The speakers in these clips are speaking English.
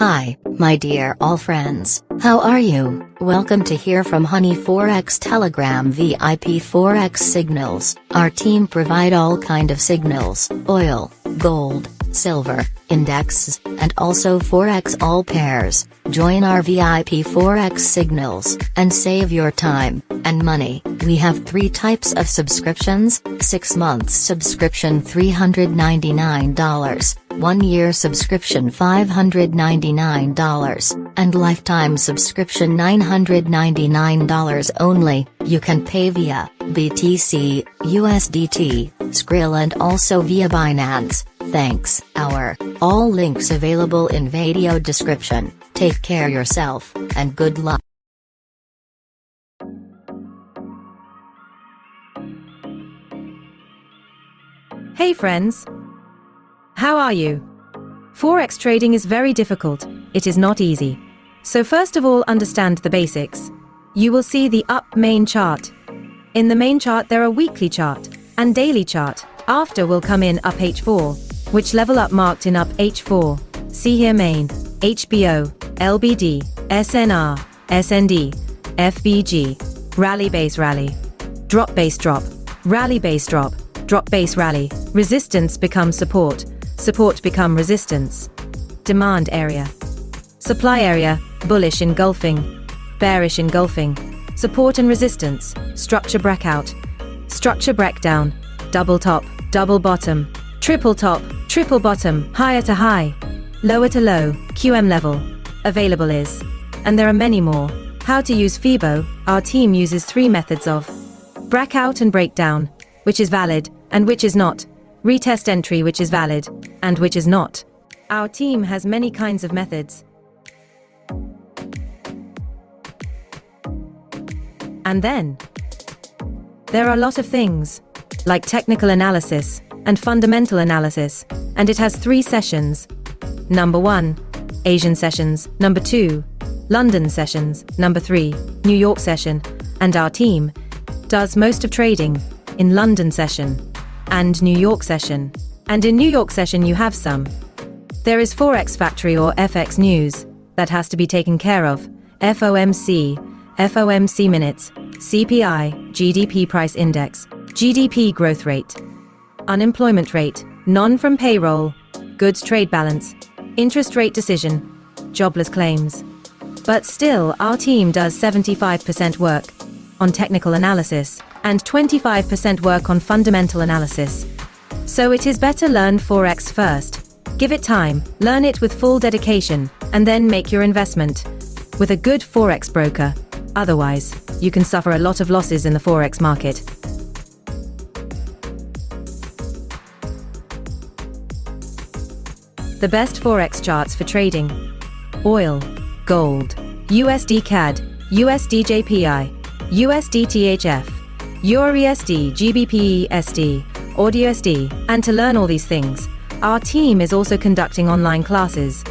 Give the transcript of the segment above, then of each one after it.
Hi, my dear all friends, how are you? Welcome to Hear from Honey Forex Telegram VIP Forex Signals. Our team provide all kind of signals, oil, gold, silver, indexes, and also Forex all pairs. Join our VIP Forex Signals, and save your time and money. We have 3 types of subscriptions: 6 months subscription $399, 1 year subscription $599, and lifetime subscription $999 only. You can pay via BTC, USDT, Skrill and also via Binance. Thanks. All links available in video description. Take care yourself, and good luck. Hey friends! How are you? Forex trading is very difficult, it is not easy. So first of all, understand the basics. You will see the up main chart. In the main chart there are weekly chart and daily chart. After will come in up H4, which level up marked in up H4. See here main, HBO, LBD, SNR, SND, FBG, rally base rally, drop base drop, rally base drop, drop base rally, resistance become support, support become resistance, demand area, supply area, bullish engulfing, bearish engulfing, support and resistance, structure breakout, structure breakdown, double top, double bottom, triple top, triple bottom, higher to high, lower to low, QM level, available is. And there are many more. How to use FIBO. Our team uses 3 methods of breakout and breakdown, which is valid, and which is not, retest entry which is valid, and which is not. Our team has many kinds of methods. And then, there are a lot of things, like technical analysis, and fundamental analysis, and it has 3 sessions. Number 1, Asian sessions, number 2, London sessions, number 3, New York session, and our team does most of trading in London session and New York session. And in New York session you have some. There is Forex Factory or FX News, that has to be taken care of, FOMC, FOMC minutes, CPI, GDP price index, GDP growth rate, unemployment rate, non-from payroll, goods trade balance, interest rate decision, jobless claims. But still, our team does 75% work on technical analysis and 25% work on fundamental analysis. So it is better learn Forex first. Give it time, learn it with full dedication, and then make your investment with a good Forex broker. Otherwise, you can suffer a lot of losses in the Forex market. The best Forex charts for trading: oil, gold, USD CAD, USD JPY, USD THF, EURUSD GBP SD, AUDUSD. And to learn all these things, our team is also conducting online classes.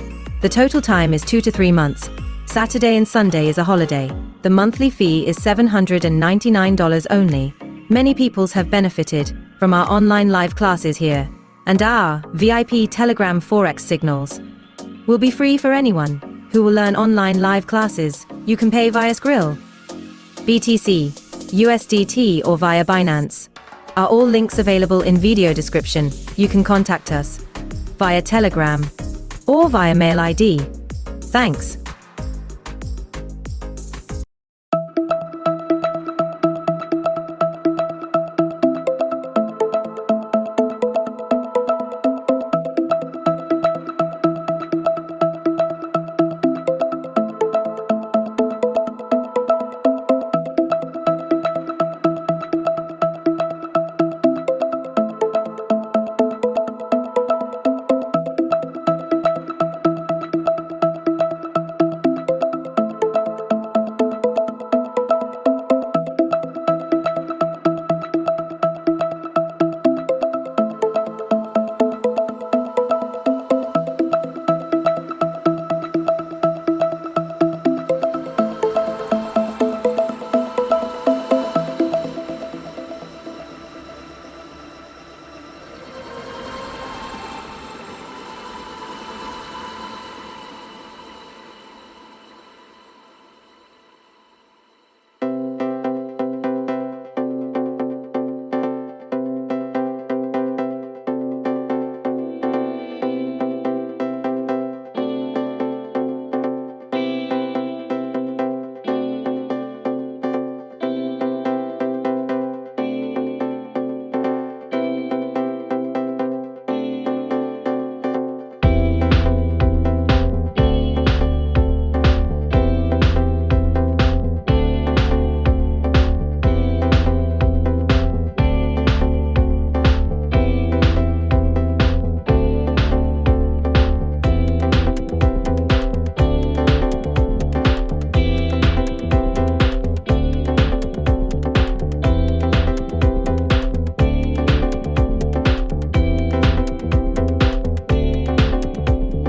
The total time is 2 to 3 months. Saturday and Sunday is a holiday. The monthly fee is $799 only. Many peoples have benefited from our online live classes here. And our VIP Telegram Forex Signals will be free for anyone who will learn online live classes. You can pay via Skrill, BTC, USDT or via Binance. Are all links available in video description. You can contact us via Telegram or via mail ID. Thanks.